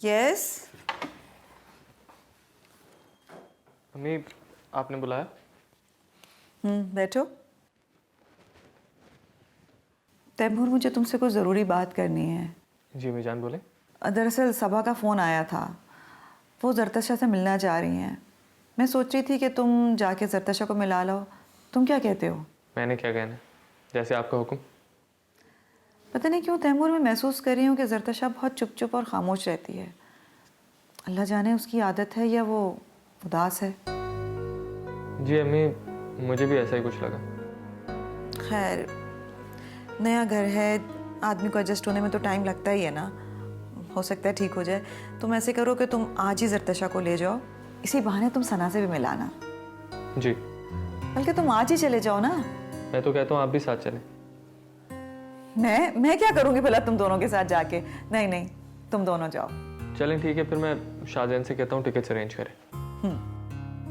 Yes. Mummy, आपने बुलाया? बैठो। तैमूर, मुझे तुमसे कुछ ज़रूरी बात करनी है। जी अम्मी जान बोले। दरअसल सबा का फ़ोन आया था, वो जरतशा से मिलना चाह रही हैं। मैं सोच रही थी कि तुम जाके जरतशा को मिला लो। तुम क्या कहते हो? मैंने क्या कहना है, जैसे आपका हुक्म। पता नहीं क्यों तैमूर, मैं महसूस कर रही हूँ कि जरतशा बहुत चुप चुप और खामोश रहती है। अल्लाह जाने उसकी आदत है या वो उदास है। जी अम्मी, मुझे भी ऐसा ही कुछ लगा। खैर, नया घर है, आदमी को एडजस्ट होने में तो टाइम लगता ही है ना। हो सकता है ठीक हो जाए। तुम ऐसे करो कि तुम आज ही जरतशा को ले जाओ, इसी बहाने तुम सना से भी मिलाना। जी। बल्कि तुम आज ही चले जाओ ना। मैं तो कहता हूँ आप भी साथ चलें। मैं क्या करूंगी भला तुम दोनों के साथ जाके? नहीं नहीं, तुम दोनों जाओ। चलें ठीक है, फिर मैं शाहजहान से कहता हूँ टिकट्स अरेंज करें।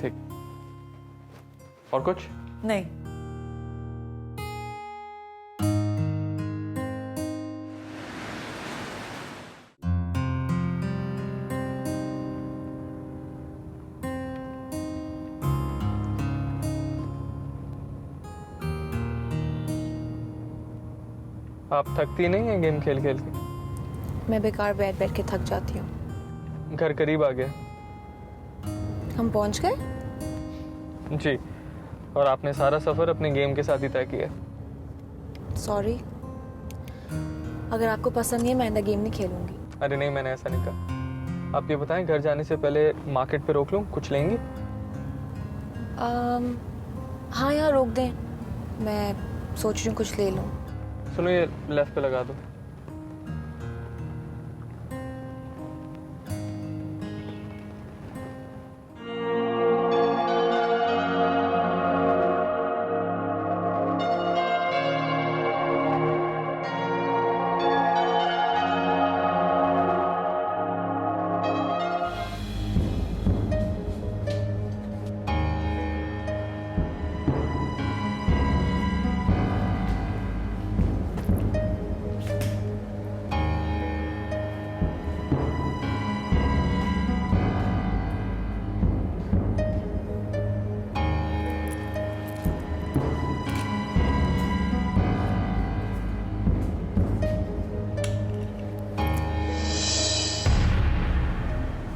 ठीक। और कुछ? नहीं। आप थकती नहीं है गेम खेल खेल के? मैं बेकार बैठ बैठ के थक जाती हूँ। घर करीब आ गया। हम पहुँच गए? जी, और आपने सारा सफ़र अपने गेम के साथ ही तय किया। सॉरी, अगर आपको पसंद नहीं है मैं आइंदा गेम नहीं खेलूंगी। अरे नहीं, मैंने ऐसा नहीं कहा। आप ये बताएं, घर जाने से पहले मार्केट पे रोक लूँ, कुछ लेंगी? हाँ यहाँ रोक दें, मैं सोच रही हूँ कुछ ले लूँ। सुनो, ये लेफ्ट पे लगा दो।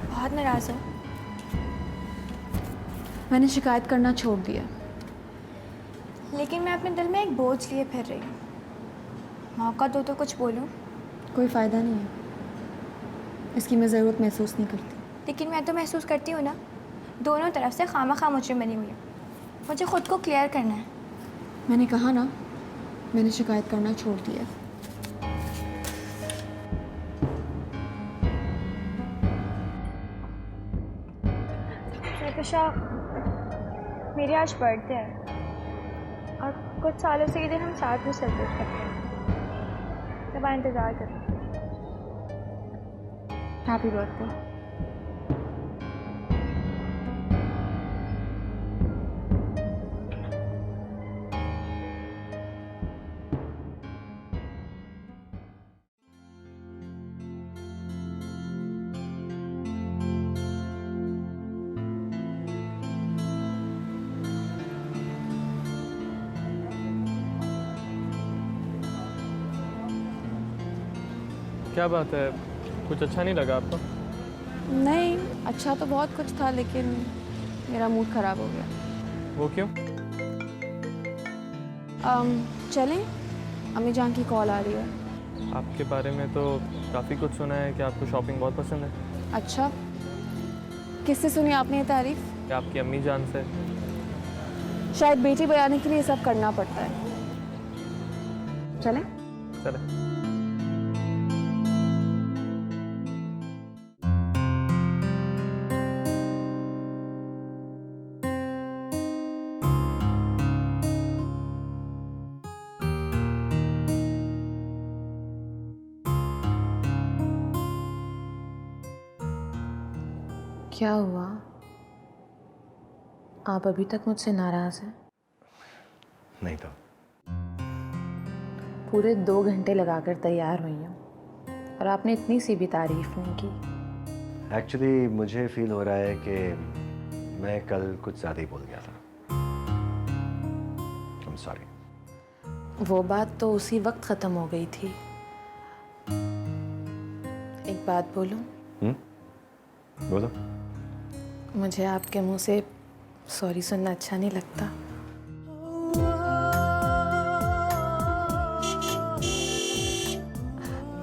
बहुत नाराज़ हो? मैंने शिकायत करना छोड़ दिया। लेकिन मैं अपने दिल में एक बोझ लिए फिर रही हूँ। मौका दो तो कुछ बोलूँ। कोई फ़ायदा नहीं है, इसकी मैं ज़रूरत महसूस नहीं करती। लेकिन मैं तो महसूस करती हूँ ना, दोनों तरफ से खामा मुझे बनी हुई है। मुझे ख़ुद को क्लियर करना है। मैंने कहा ना, मैंने शिकायत करना छोड़ दिया। जरतशा, मेरी आज बर्थडे है और कुछ सालों से ये दिन हम साथ में सेलिब्रेट करते हैं। तब इंतज़ार करूँ। Happy birthday. क्या बात है, कुछ अच्छा नहीं लगा आपको? नहीं, अच्छा तो बहुत कुछ था, लेकिन मेरा मूड ख़राब हो गया। वो क्यों? चलें, अम्मी जान की कॉल आ रही है। आपके बारे में तो काफ़ी कुछ सुना है कि आपको शॉपिंग बहुत पसंद है। अच्छा, किससे सुनी आपने ये तारीफ़? क्या आपकी अम्मी जान से? शायद बेटी बनाने के लिए सब करना पड़ता है। चलें? चले। क्या हुआ? आप अभी तक मुझसे नाराज़ हैं? नहीं तो। पूरे 2 घंटे लगाकर तैयार हुई हूँ और आपने इतनी सी भी तारीफ नहीं की। एक्चुअली मुझे फील हो रहा है कि मैं कल कुछ ज़्यादा ही बोल गया था। I'm sorry। वो बात तो उसी वक्त ख़त्म हो गई थी। एक बात बोलूं? बोलो। मुझे आपके मुंह से सॉरी सुनना अच्छा नहीं लगता।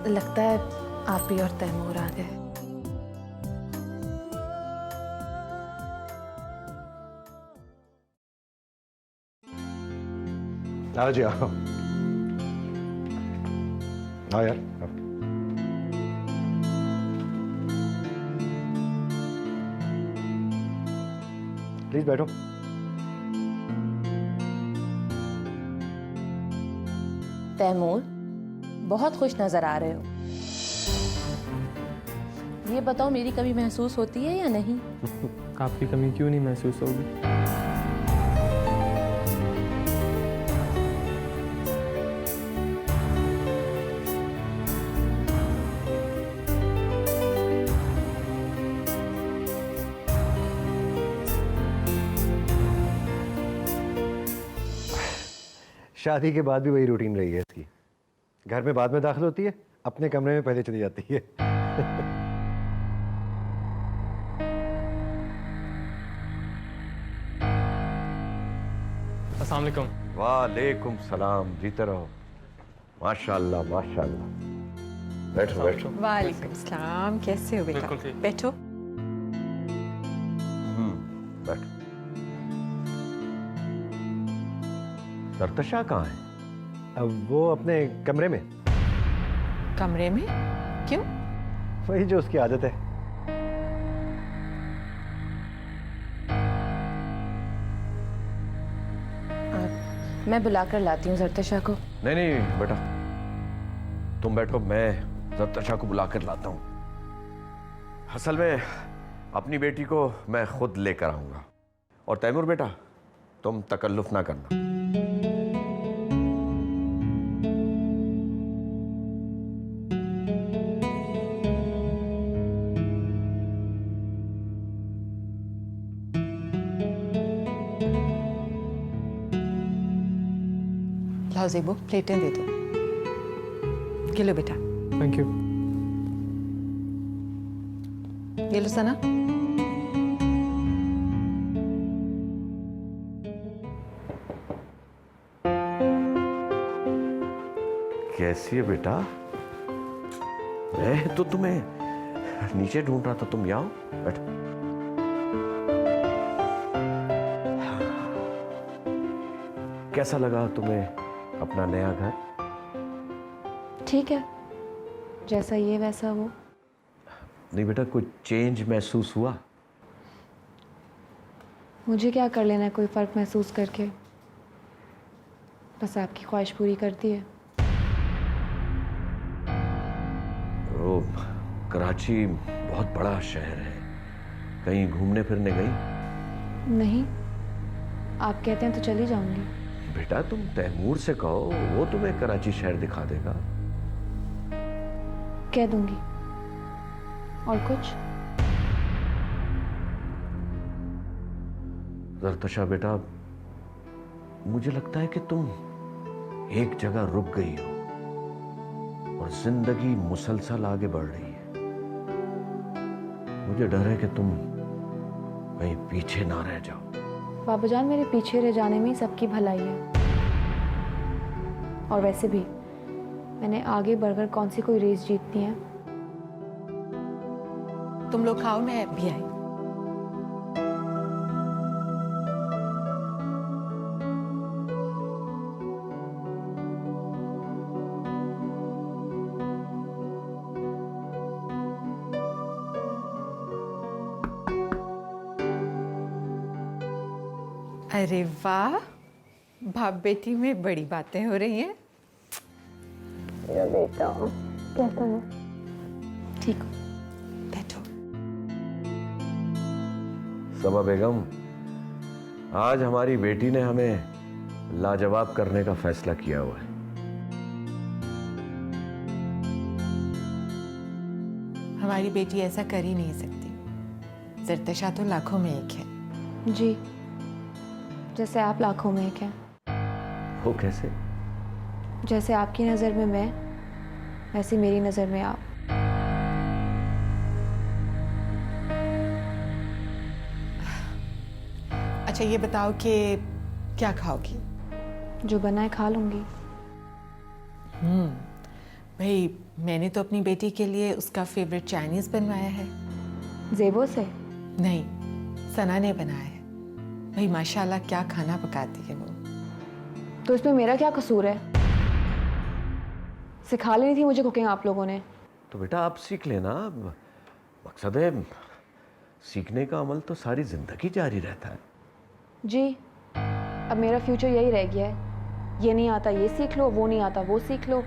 लगता है आप ही और तैमूर आ गए। आओ जी आओ। आओ यार आओ। प्लीज बैठो। तैमूर, बहुत खुश नजर आ रहे हो। ये बताओ, मेरी कमी महसूस होती है या नहीं? आपकी कमी क्यों नहीं महसूस होगी? शादी के बाद भी वही रूटीन रही है इसकी। घर में बाद में दाखिल होती है, अपने कमरे में पहले चली जाती है। अस्सलाम वालेकुम। वालेकुम सलाम। जीते रहो। माशाल्लाह माशाल्लाह। बैठो बैठो। वालेकुम सलाम। कैसे हो बेटा? बिल्कुल ठीक। बैठो। बैठो। सरतशा कहाँ है? अब वो अपने कमरे में। कमरे में? क्यों? वही जो उसकी आदत है। मैं बुलाकर लाती हूँ जरतशा को। नहीं नहीं बेटा, तुम बैठो, मैं जरतशा को बुला कर लाता हूँ। असल में अपनी बेटी को मैं खुद लेकर आऊंगा। और तैमूर बेटा, तुम तकल्लुफ ना करना। लाओ ज़ेबो, प्लेटें दे दो। ये लो बेटा। Thank you. ये लो सना। कैसी है बेटा? मैं तो तुम्हें नीचे ढूंढ रहा था, तुम यहाँ आओ, बैठो। कैसा लगा तुम्हें अपना नया घर? ठीक है, जैसा ये वैसा वो। नहीं बेटा, कोई चेंज महसूस हुआ? मुझे क्या कर लेना है कोई फ़र्क महसूस करके। बस आपकी ख्वाहिश पूरी करती है। ओ, कराची बहुत बड़ा शहर है, कहीं घूमने फिरने गई? नहीं, आप कहते हैं तो चली जाऊंगी। बेटा तुम तैमूर से कहो, वो तुम्हें कराची शहर दिखा देगा। कह दूंगी। और कुछ? जरतशा बेटा, मुझे लगता है कि तुम एक जगह रुक गई हो और जिंदगी मुसलसल आगे बढ़ रही है। मुझे डर है कि तुम कहीं पीछे ना रह जाओ। बाबूजान, मेरे पीछे रह जाने में ही सबकी भलाई है। और वैसे भी मैंने आगे बढ़कर कौन सी कोई रेस जीतनी है। तुम लोग खाओ, मैं भी आई। अरे वाह, बाप बेटी में बड़ी बातें हो रही हैं। मेरा बेटा कैसा है? ठीक हो? बैठो। सबा बेगम, आज हमारी बेटी ने हमें लाजवाब करने का फैसला किया हुआ है। हमारी बेटी ऐसा कर ही नहीं सकती। जरतशा तो लाखों में एक है। जी, जैसे आप लाखों में एक हैं। वो कैसे? जैसे आपकी नज़र में मैं, वैसे मेरी नज़र में आप। अच्छा ये बताओ कि क्या खाओगी? जो बनाए खा लूँगी। भाई मैंने तो अपनी बेटी के लिए उसका फेवरेट चाइनीज़ बनवाया है। ज़ेबो से? नहीं, सना ने बनाया है। भाई माशाल्लाह क्या खाना पकाती है वो। तो इसमें मेरा क्या कसूर है? सिखा लेनी थी मुझे कुकिंग आप लोगों ने। तो बेटा आप सीख लेना। मकसद है सीखने का अमल तो सारी जिंदगी जारी रहता है। जी, अब मेरा फ्यूचर यही रह गया है, ये नहीं आता ये सीख लो, वो नहीं आता वो सीख लो।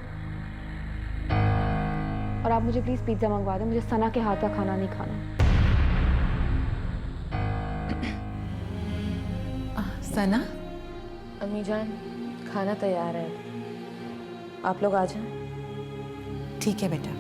और आप मुझे प्लीज़ पिज़्ज़ा मंगवा दें, मुझे सना के हाथ का खाना नहीं खाना। सना, अम्मी जान खाना तैयार है, आप लोग आ जाएं। ठीक है बेटा।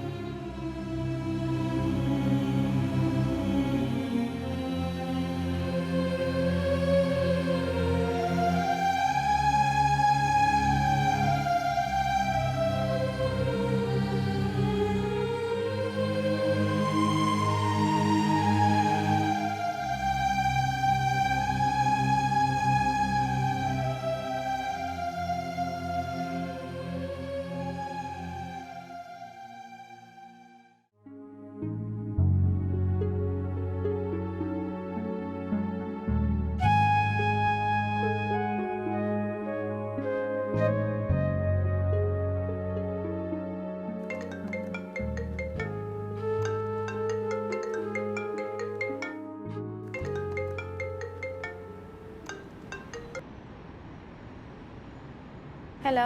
हेलो,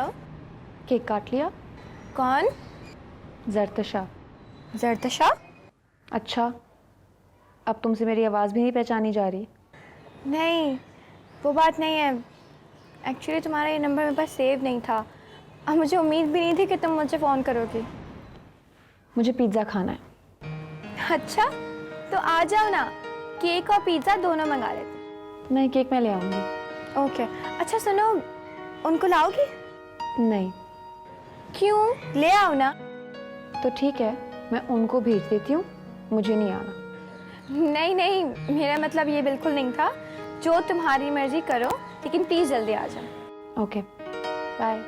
केक काट लिया? कौन? जरतशा। जरतशा? अच्छा, अब तुमसे मेरी आवाज़ भी नहीं पहचानी जा रही? नहीं, वो बात नहीं है। एक्चुअली तुम्हारा ये नंबर मेरे पास सेव नहीं था। अब मुझे उम्मीद भी नहीं थी कि तुम मुझे फ़ोन करोगी। मुझे पिज़्ज़ा खाना है। अच्छा, तो आ जाओ ना, केक और पिज़्ज़ा दोनों मंगा लेते। नहीं, केक मैं ले आऊँगी। ओके। अच्छा सुनो, उनको लाओगी? नहीं। क्यों? ले आओ ना। तो ठीक है, मैं उनको भेज देती हूँ, मुझे नहीं आना। नहीं नहीं, मेरा मतलब ये बिल्कुल नहीं था। जो तुम्हारी मर्जी करो, लेकिन प्लीज़ जल्दी आ जाओ। Okay, bye.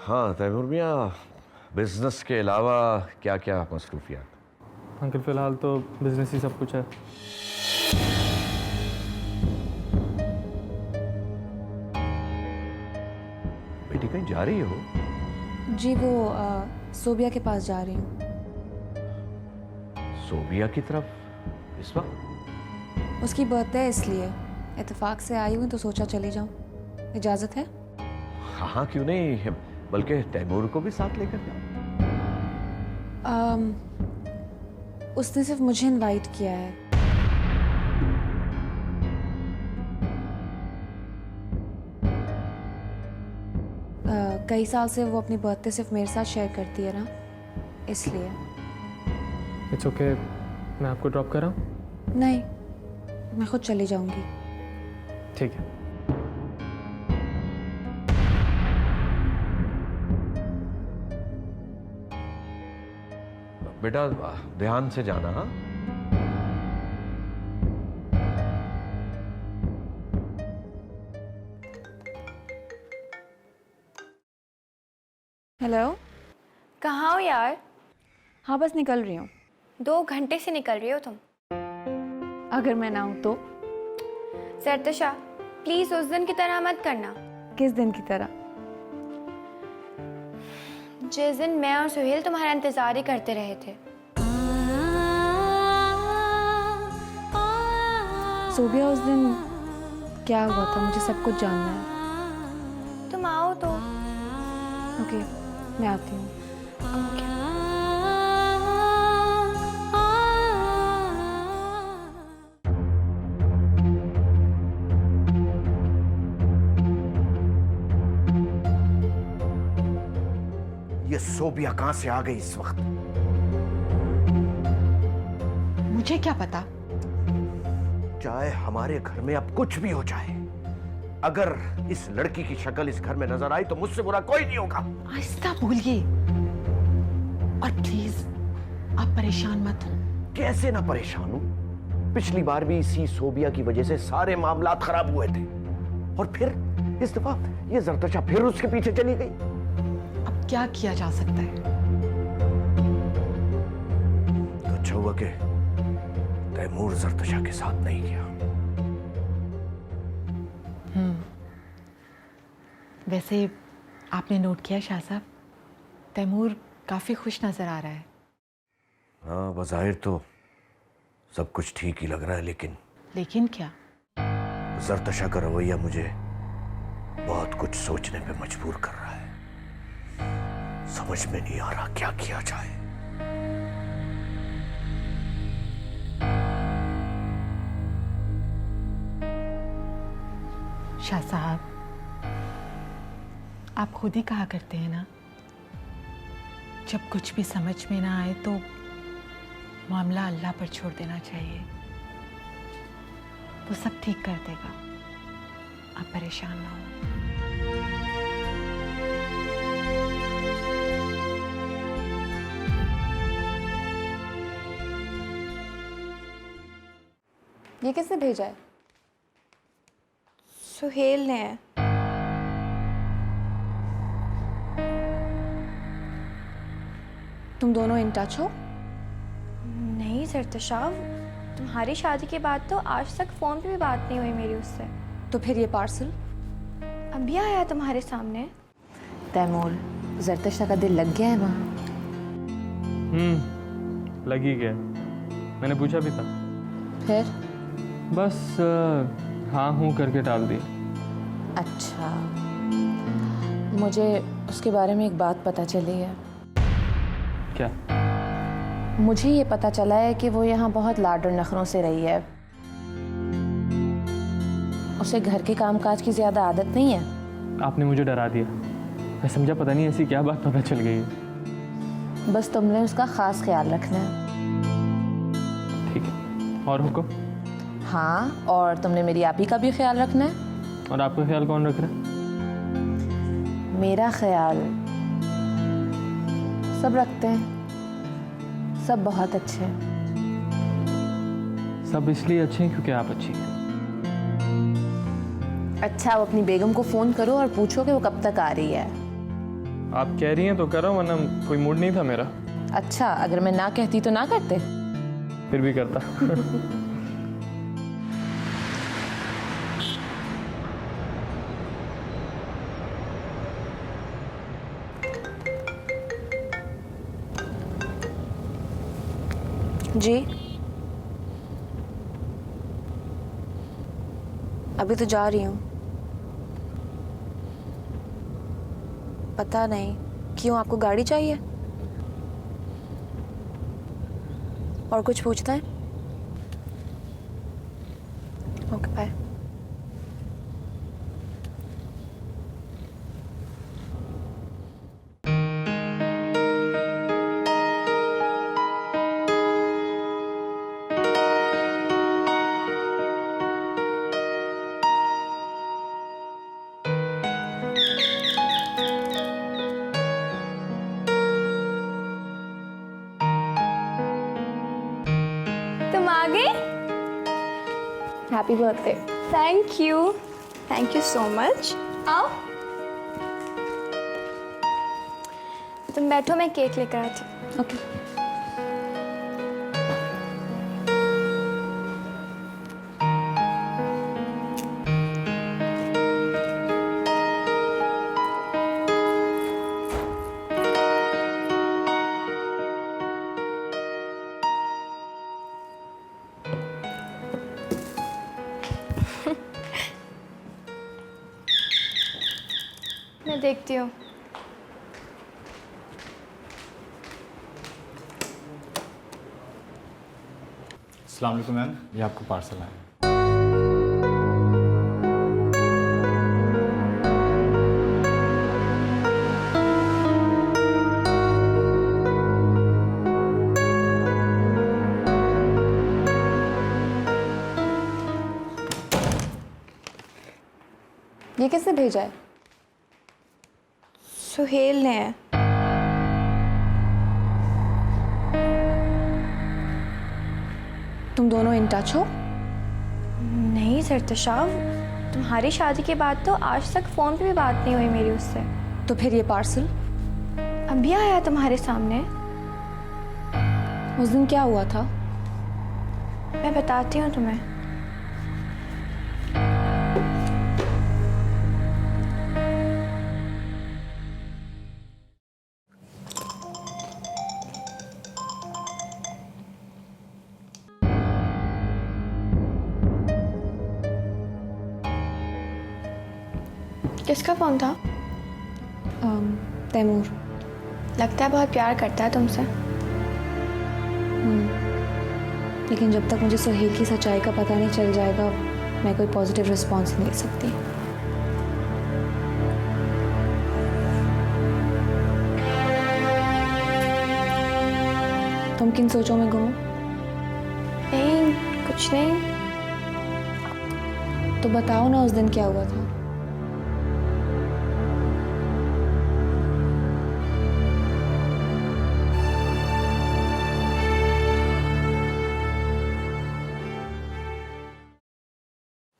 हाँ तैमूर मियाँ, बिजनेस के अलावा क्या क्या मसरूफियात? अंकल फ़िलहाल तो बिजनेस ही सब कुछ है। बेटी कहीं जा रही हो? जी, वो सोबिया के पास जा रही हूँ। सोबिया की तरफ इस वक्त? उसकी बर्थडे है, इसलिए इत्तेफाक से आई हूँ तो सोचा चली जाऊँ। इजाज़त है? हाँ क्यों नहीं, बल्कि तैमूर को भी साथ लेकर जाओ। उसने सिर्फ मुझे इनवाइट किया है। कई साल से वो अपनी बर्थडे सिर्फ मेरे साथ शेयर करती है ना, इसलिए। इट्स ओके, मैं आपको ड्रॉप कर रहा हूँ। नहीं, मैं खुद चली जाऊंगी। ठीक है। बेटा ध्यान से जाना। हाँ हेलो। कहाँ हो यार? हाँ, बस निकल रही हूँ। 2 घंटे से निकल रही हो तुम। अगर मैं ना हूँ तो? जरतशा, प्लीज़ उस दिन की तरह मत करना। किस दिन की तरह? जिस दिन मैं और सुहेल तुम्हारा इंतज़ार ही करते रहे थे। सोबिया उस दिन क्या हुआ था, मुझे सब कुछ जानना है। तुम आओ तो। ओके, मैं आती हूँ। ओके। ये सोबिया कहां से आ गई इस वक्त? मुझे क्या पता? चाहे हमारे घर में अब कुछ भी हो जाए, अगर इस लड़की की शक्ल इस घर में नजर आई तो मुझसे बुरा कोई नहीं होगा। आहिस्ता बोलिए, और प्लीज आप परेशान मत हो। कैसे ना परेशान हूं? पिछली बार भी इसी सोबिया की वजह से सारे मामलात खराब हुए थे, और फिर इस दफा ये जरतशा फिर उसके पीछे चली गई। अब क्या किया जा सकता है? तो अच्छा हुआ कि तैमूर जरतशा के साथ नहीं गया। वैसे आपने नोट किया शाह साहब, तैमूर काफी खुश नजर आ रहा है। हाँ, बज़ाहिर तो सब कुछ ठीक ही लग रहा है, लेकिन क्या? जरतशा का रवैया मुझे बहुत कुछ सोचने पे मजबूर कर रहा है। समझ में नहीं आ रहा क्या किया जाए। शाह साहब, आप खुद ही कहा करते हैं ना, जब कुछ भी समझ में ना आए तो मामला अल्लाह पर छोड़ देना चाहिए। वो सब ठीक कर देगा, आप परेशान ना हो। ये किसने भेजा है? सुहेल ने है। तुम दोनों इन टच हो? नहीं जरतशा, तुम्हारी शादी के बाद तो आज तक फ़ोन पे भी बात नहीं हुई मेरी उससे। तो फिर ये पार्सल? अभी आया तुम्हारे सामने। तैमूर, जरतशा का दिल लग गया है वहाँ? लग ही गया। मैंने पूछा भी था। फिर? बस हाँ हूँ करके टाल दी। अच्छा, मुझे उसके बारे में एक बात पता चली है। क्या? मुझे ये पता चला है कि वो यहाँ बहुत लाड और नखरों से रही है। उसे घर के कामकाज की ज़्यादा आदत नहीं है। आपने मुझे डरा दिया। मैं समझा पता नहीं ऐसी क्या बात पता चल गई है। बस तुमने उसका ख़ास ख्याल रखना है। ठीक है, और हुक्म? हाँ, और तुमने मेरी आपी का भी ख्याल रखना है। और आपका ख्याल कौन रख रहा है? मेरा ख्याल सब रखते हैं, सब बहुत अच्छे हैं। सब इसलिए अच्छे हैं क्योंकि आप अच्छी हैं। अच्छा, अब अपनी बेगम को फ़ोन करो और पूछो कि वो कब तक आ रही है। आप कह रही हैं तो करो, वरना कोई मूड नहीं था मेरा। अच्छा, अगर मैं ना कहती तो ना करते? फिर भी करता। जी, अभी तो जा रही हूँ। पता नहीं क्यों, आपको गाड़ी चाहिए? और कुछ पूछना है? Okay, bye. तुम आ गए? Happy birthday. Thank you so much. आओ, तुम बैठो, मैं केक लेकर आती हूँ। ओके। देखती हूँ। अस्सलाम वालेकुम मैम, ये आपका पार्सल है। ये किसने भेजा है? सुहेल ने है। तुम दोनों इन टच हो? नहीं ज़रतशा, तुम्हारी शादी के बाद तो आज तक फ़ोन पे भी बात नहीं हुई मेरी उससे। तो फिर ये पार्सल अभी आया तुम्हारे सामने। उस दिन क्या हुआ था? मैं बताती हूँ तुम्हें। किसका फ़ोन था? तैमूर। लगता है बहुत प्यार करता है तुमसे। लेकिन जब तक मुझे सुहेल की सच्चाई का पता नहीं चल जाएगा, मैं कोई पॉजिटिव रिस्पॉन्स नहीं दे सकती। तुम किन सोचों में गुम हो? नहीं, कुछ नहीं। तो बताओ ना, उस दिन क्या हुआ था?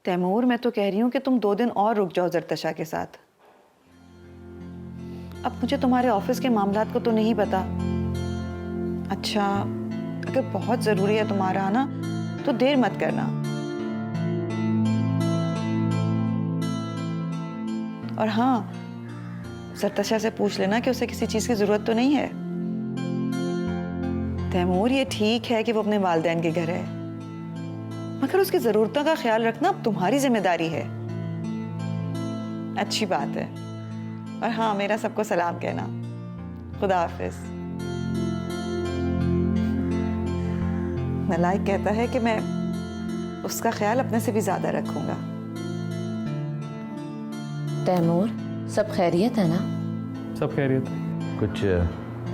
तैमूर, मैं तो कह रही हूँ कि तुम 2 दिन और रुक जाओ ज़रतशा के साथ। अब मुझे तुम्हारे ऑफिस के मामलात को तो नहीं पता। अच्छा, अगर बहुत ज़रूरी है तुम्हारा आना तो देर मत करना। और हाँ, ज़रतशा से पूछ लेना कि उसे किसी चीज़ की ज़रूरत तो नहीं है। तैमूर, ये ठीक है कि वो अपने वालिदैन के घर है, मगर उसकी ज़रूरतों का ख्याल रखना अब तुम्हारी जिम्मेदारी है। अच्छी बात है। और हाँ, मेरा सबको सलाम कहना। खुदा हाफिज। नलायक कहता है कि मैं उसका ख्याल अपने से भी ज़्यादा रखूंगा। तैमूर, सब खैरियत है ना? सब खैरियत है। कुछ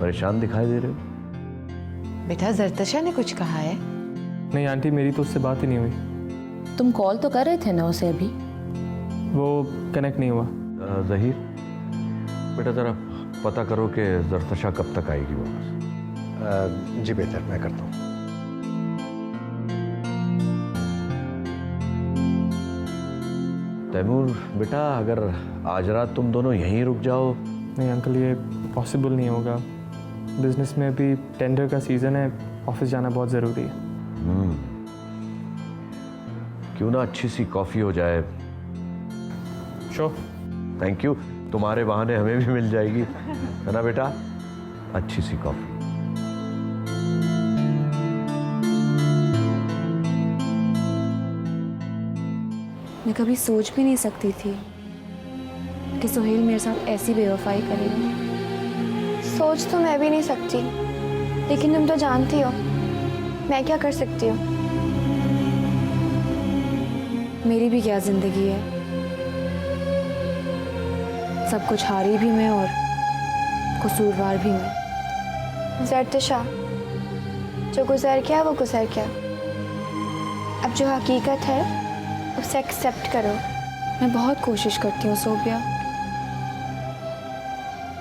परेशान दिखाई दे रहे हो? बेटा, ज़रतशा ने कुछ कहा है? नहीं आंटी, मेरी तो उससे बात ही नहीं हुई। तुम कॉल तो कर रहे थे ना उसे अभी? वो कनेक्ट नहीं हुआ। ज़हीर, बेटा ज़रा पता करो कि ज़रतशा कब तक आएगी वापस। जी बेहतर, मैं करता हूँ। तैमूर बेटा, अगर आज रात तुम दोनों यहीं रुक जाओ। नहीं अंकल, ये पॉसिबल नहीं होगा। बिजनेस में अभी टेंडर का सीज़न है, ऑफिस जाना बहुत ज़रूरी है। क्यों ना अच्छी सी कॉफ़ी हो जाए। श्योर। थैंक यू, तुम्हारे बहाने हमें भी मिल जाएगी, है ना बेटा? अच्छी सी कॉफ़ी। मैं कभी सोच भी नहीं सकती थी कि सुहेल मेरे साथ ऐसी बेवफाई करेगा। सोच तो मैं भी नहीं सकती, लेकिन तुम तो जानती हो मैं क्या कर सकती हूँ। मेरी भी क्या जिंदगी है, सब कुछ हारी भी मैं और कसूरवार भी मैं। ज़रतशा, जो गुजर गया वो गुजर गया। अब जो हकीकत है उसे एक्सेप्ट करो। मैं बहुत कोशिश करती हूँ सोबिया,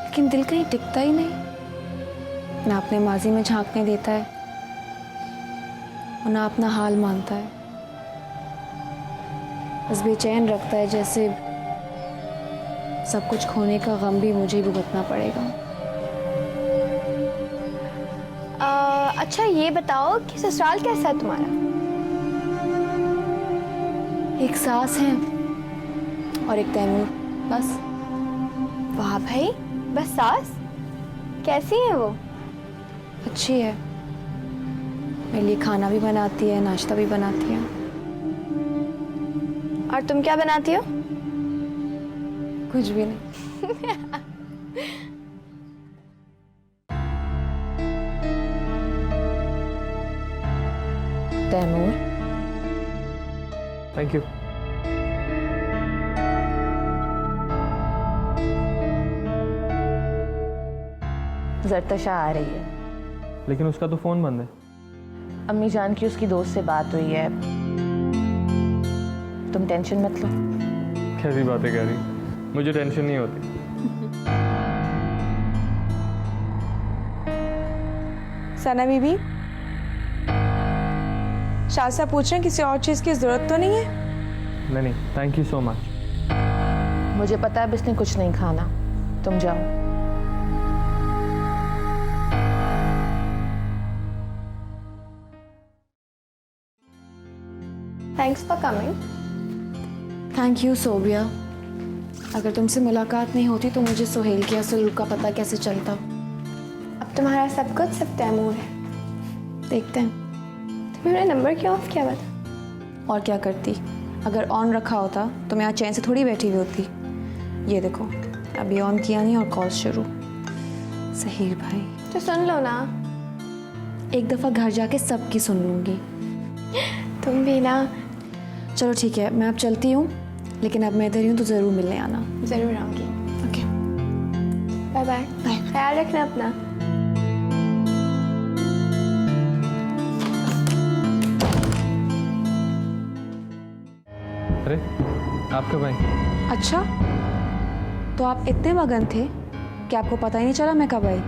लेकिन दिल कहीं टिकता ही नहीं। ना अपने माजी में झांकने देता है और ना अपना हाल मानता है। बस बेचैन रखता है, जैसे सब कुछ खोने का गम भी मुझे ही भुगतना पड़ेगा। अच्छा ये बताओ कि ससुराल कैसा है तुम्हारा? एक सास है और एक तैमूर, बस। वाह भाई, बस सास? कैसी है वो? अच्छी है, मेरे लिए खाना भी बनाती है, नाश्ता भी बनाती है। और तुम क्या बनाती हो? कुछ भी नहीं। Taimur, thank you. जरतशा आ रही है। लेकिन उसका तो फ़ोन बंद है। अम्मी जान की उसकी दोस्त से बात हुई है। तुम टेंशन मत लो। कैसी बातें कर रही, मुझे टेंशन नहीं होती। सना बीबी, शाह साहब पूछ रहे हैं किसी और चीज़ की ज़रूरत तो नहीं है? नहीं, थैंक यू सो मच। मुझे पता है अब इसने कुछ नहीं खाना, तुम जाओ। Thanks for coming. Thank you Sobia. अगर तुमसे मुलाकात नहीं होती तो मुझे सुहेल के असल का पता कैसे चलता। अब तुम्हारा सब कुछ सब तैमूर है। देखते हैं। तुम्हें मेरा नंबर क्यों ऑफ किया था? और क्या करती, अगर ऑन रखा होता तो मैं आज चैन से थोड़ी बैठी हुई होती। ये देखो, अभी ऑन किया नहीं और कॉल शुरू। सहीर भाई, तो सुन लो ना। एक दफ़ा घर जाके सबकी सुन लूँगी। तुम भी ना। चलो ठीक है, मैं अब चलती हूँ, लेकिन अब मैं इधर ही हूँ तो ज़रूर मिलने आना। ज़रूर आऊँगी। Okay, bye bye. ख्याल रखना अपना। अरे आप कब आई? अच्छा, तो आप इतने मगन थे कि आपको पता ही नहीं चला मैं कब आई।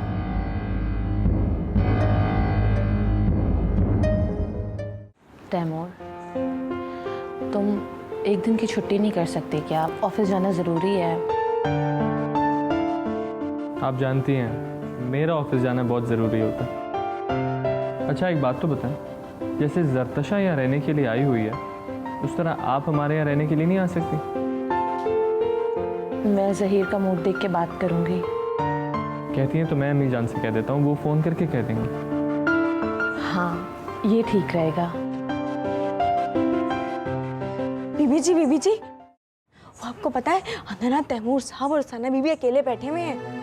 तैमूर, तुम एक दिन की छुट्टी नहीं कर सकते क्या? ऑफिस जाना ज़रूरी है। आप जानती हैं मेरा ऑफिस जाना बहुत ज़रूरी होता है। अच्छा एक बात तो बताएं, जैसे जरतशा यहाँ रहने के लिए आई हुई है, उस तरह आप हमारे यहाँ रहने के लिए नहीं आ सकती? मैं ज़हीर का मूड देख के बात करूँगी। कहती हैं तो मैं अम्मी जान से कह देता हूँ, वो फ़ोन करके कह देंगे। हाँ, ये ठीक रहेगा। बीबी जी, वो आपको पता है अंदर ना तैमूर साहब और सना बीबी अकेले बैठे हुए हैं।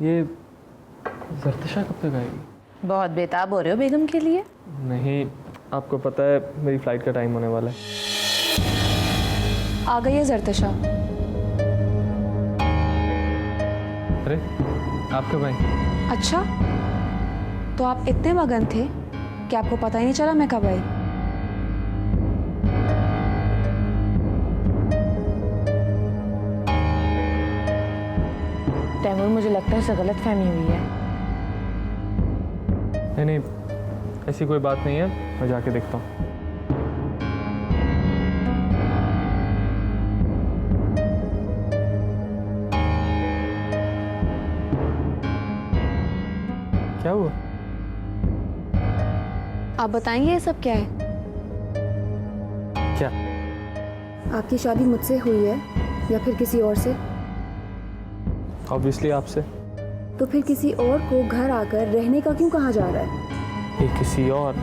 ये जरतशा कब तक आएगी? बहुत बेताब हो रहे हो बेगम के लिए। नहीं, आपको पता है मेरी फ़्लाइट का टाइम होने वाला है। आ गई है जरतशा। अरे आप कब आई? अच्छा, तो आप इतने मगन थे कि आपको पता ही नहीं चला मैं कब आई। तैमूर, मुझे लगता है उसे गलत फहमी हुई है। नहीं, ऐसी कोई बात नहीं है, मैं जाके देखता हूँ। क्या हुआ? आप बताएंगे ये सब क्या है? क्या? आपकी शादी मुझसे हुई है या फिर किसी और से? ऑब्वियसली आपसे। तो फिर किसी और को घर आकर रहने का क्यों कहा जा रहा है? ये किसी और,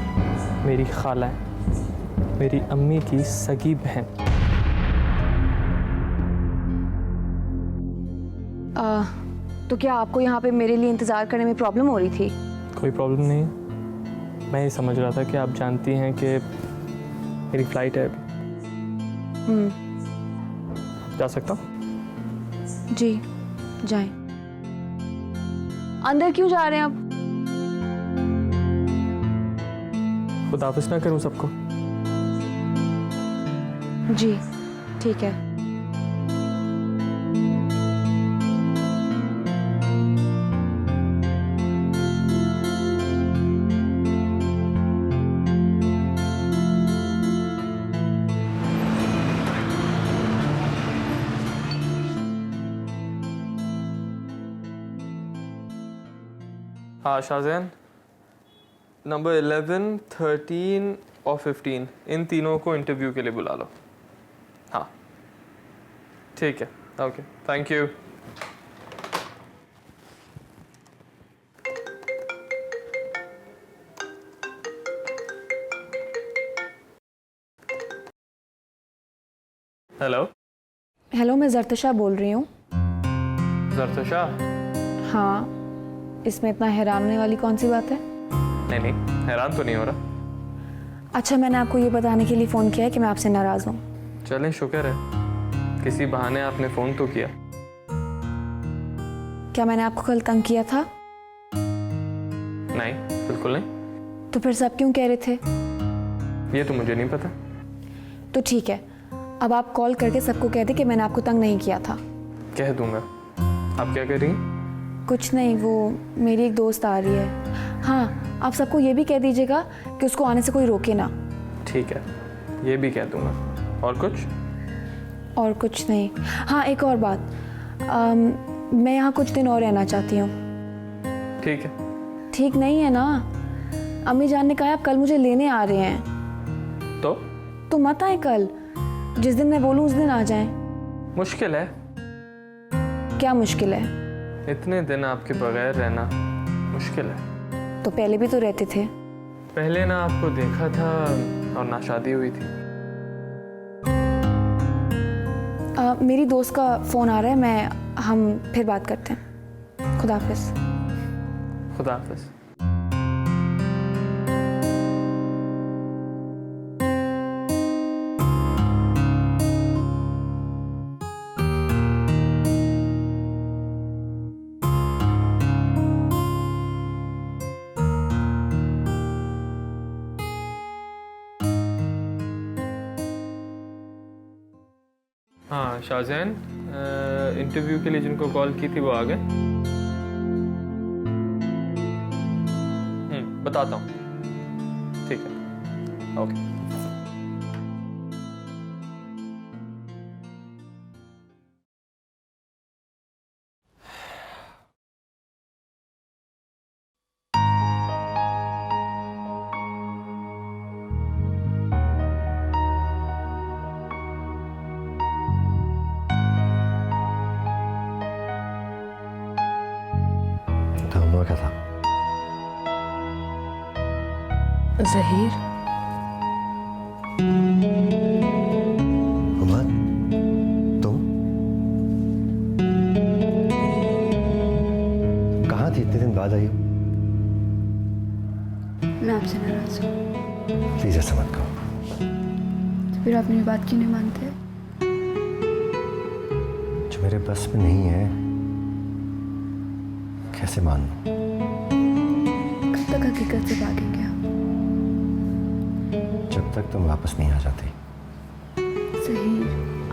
मेरी खाला है, मेरी अम्मी की सगी बहन। तो क्या आपको यहाँ पे मेरे लिए इंतज़ार करने में प्रॉब्लम हो रही थी? कोई प्रॉब्लम नहीं है, मैं ये समझ रहा था कि आप जानती हैं कि मेरी फ़्लाइट है। जा सकता हूँ? जी, जाएं। अंदर क्यों जा रहे हैं आप? खुदाफिज ना करूँ सबको? जी, ठीक है। हाँ शाहजहान, नंबर 11, 13 और 15 इन तीनों को इंटरव्यू के लिए बुला लो। हाँ ठीक है, okay, thank you. Hello hello, मैं जरतशा बोल रही हूँ। जरतशा? हाँ, इसमें इतना हैरान होने वाली कौन सी बात है? नहीं नहीं, हैरान तो नहीं हो रहा। अच्छा, मैंने आपको ये बताने के लिए फ़ोन किया है कि मैं आपसे नाराज़ हूँ। चलें, शुक्र है किसी बहाने आपने फ़ोन तो किया। क्या मैंने आपको कल तंग किया था? नहीं, बिल्कुल नहीं। तो फिर सब क्यों कह रहे थे? ये तो मुझे नहीं पता। तो ठीक है, अब आप कॉल करके सबको कह दें कि मैंने आपको तंग नहीं किया था। कह दूंगा। आप क्या कर रही हैं? कुछ नहीं, वो मेरी एक दोस्त आ रही है। हाँ, आप सबको ये भी कह दीजिएगा कि उसको आने से कोई रोके ना। ठीक है, ये भी कह दूंगा। और कुछ? और कुछ नहीं। हाँ, एक और बात, मैं यहाँ कुछ दिन और रहना चाहती हूँ। ठीक है। ठीक नहीं है ना? अम्मी जान ने कहा है आप कल मुझे लेने आ रहे हैं। तो मत आए कल, जिस दिन मैं बोलूँ उस दिन आ जाएं। मुश्किल है। क्या मुश्किल है? इतने दिन आपके बगैर रहना मुश्किल है। तो पहले भी तो रहते थे। पहले ना आपको देखा था और ना शादी हुई थी। मेरी दोस्त का फ़ोन आ रहा है, हम फिर बात करते हैं। खुदा हाफिज़। खुदा हाफिज़। हाँ शाहजैन, इंटरव्यू के लिए जिनको कॉल की थी वो आ गए? बताता हूँ। ठीक है, ओके। हुआ क्या था? ज़हीर, उमर, तुम कहाँ थी? इतने दिन बाद आई हो। मैं आपसे नाराज़ हूँ। प्लीज ऐसा मत कहो। तो फिर आप मेरी बात क्यों नहीं मानते? जो मेरे बस में नहीं है कैसे मान लूं? कब तक हकीकत से भागेंगे आप? जब तक तुम वापस नहीं आ जाती। ज़हीर,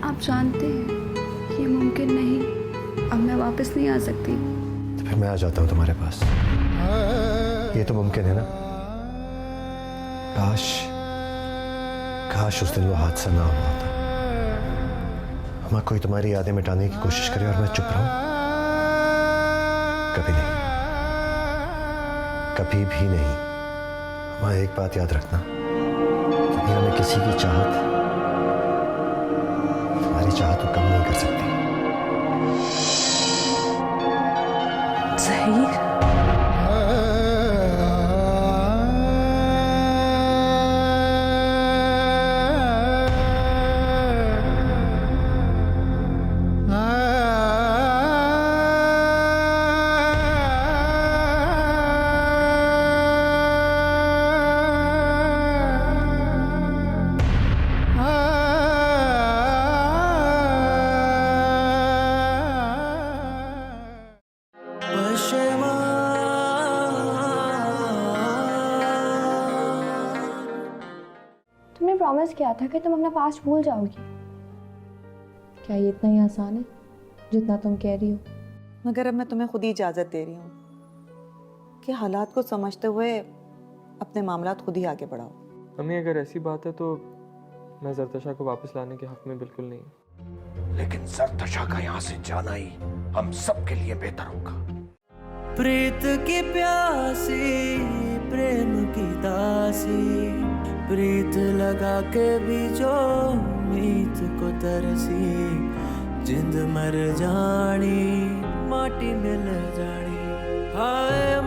आप जानते हैं ये मुमकिन नहीं। अब मैं वापस नहीं आ सकती। तो फिर मैं आ जाता हूँ तुम्हारे पास। ये तो मुमकिन है ना? काश उस दिन वो हादसा ना हुआ था। हमारा कोई तुम्हारी यादें मिटाने की कोशिश करे और मैं चुप रहूं। कभी नहीं, कभी भी नहीं। हमारा एक बात याद रखना, दुनिया में किसी की चाहत तुम्हारी चाहत को कम नहीं कर सकती। ज़हीर, तुमने प्रॉमिस किया था कि तुम अपना पास्ट भूल जाओगी। क्या ये इतना ही आसान है जितना तुम कह रही हो? मगर अब मैं तुम्हें खुद ही इजाज़त दे रही हूँ कि हालात को समझते हुए अपने मामलात खुद ही आगे बढ़ाओ। अम्मी, अगर ऐसी बात है तो मैं जरतशा को वापस लाने के हक में बिल्कुल नहीं हूँ। लेकिन जरतशा का यहाँ से जाना ही हम सबके लिए बेहतर होगा। प्रीत की प्यासी, प्रेम की दासी, प्रीत लगा के भी जो मीत को तरसी जिंद मर जानी माटी मिल जानी हाय